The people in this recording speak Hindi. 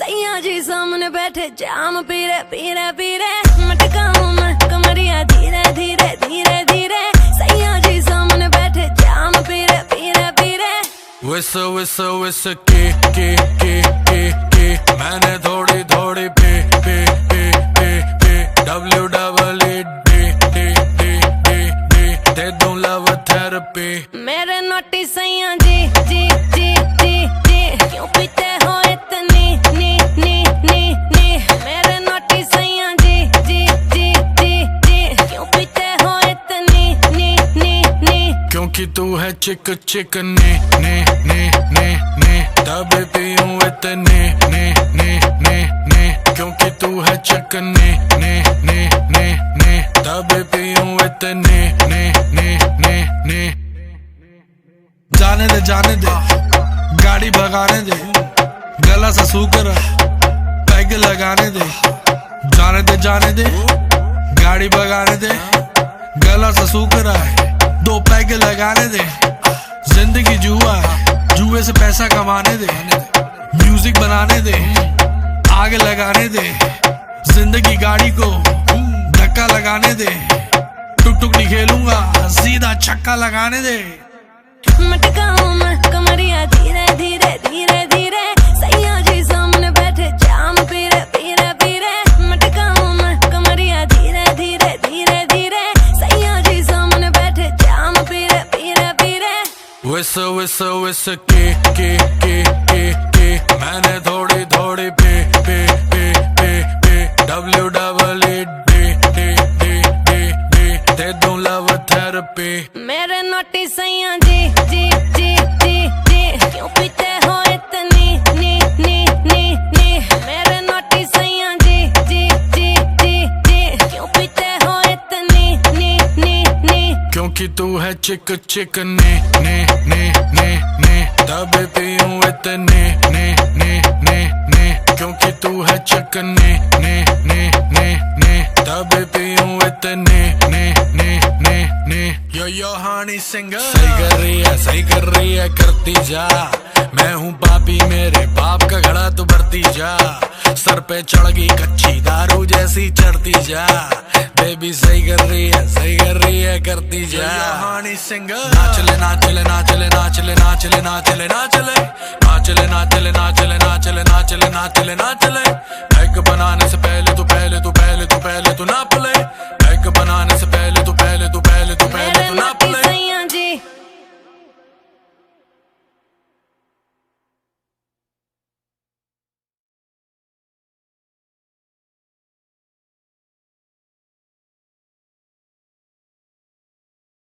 सैया जी सामने बैठे जाम पी रहे मटकाऊं मैं कमरिया धीरे धीरे धीरे धीरे। सैया जी सामने बैठे जाम पी रहे विस की मैंने थोड़ी थोड़ी पी दे दूं लव थेरेपी। मेरे नोटी सैया जी क्यों पीते हो इतनी नी मेरे नोटी सैया जी क्यों पीते हो इतनी नी क्योंकि तू है चिक नी तब पीऊं इतनी नी क्योंकि तू है चिक नी तब पीऊं इतनी नी। जाने दे गाड़ी भगाने दे, गला सा सूकर पैग लगाने दे। जाने दे गाड़ी भगाने दे, गला सा सूकर दो पैग लगाने दे। जिंदगी जुआ है, जुए से पैसा कमाने दे। म्यूजिक बनाने दे, आग लगाने दे। जिंदगी गाड़ी को धक्का लगाने दे। टुक नहीं खेलूंगा, सीधा छक्का लगाने दे। मटकाऊं मैं कमरिया धीरे धीरे धीरे धीरे। सैया जी सामने बैठे जाम पी रहे मटकाऊं मैं कमरिया धीरे धीरे धीरे धीरे। सैया जी सामने बैठे जाम पी रहे विस की मैंने थोड़ी थोड़ी पी दे दूं लव थेरेपी। मेरे नोटी सैया जी क्यों पीते हो इतनी नी मेरे नोटी सैया जी क्यों पीते हो इतनी नी क्योंकि तू है चिक नी तब पीऊं इतनी नी क्योंकि तू है चिक नी तब पीऊं इतनी नी। यो हानी सिंगर सही कर रही है करती जा। मैं हूँ पापी मेरे बाप का घड़ा तू भरती जा। सर पे चढ़ गई कच्ची दारू जैसी चढ़ती जा। बेबी सही कर रही है करती जा। हानी सिंगर नाचले। बैग बनाने से पहले तू नाप ले।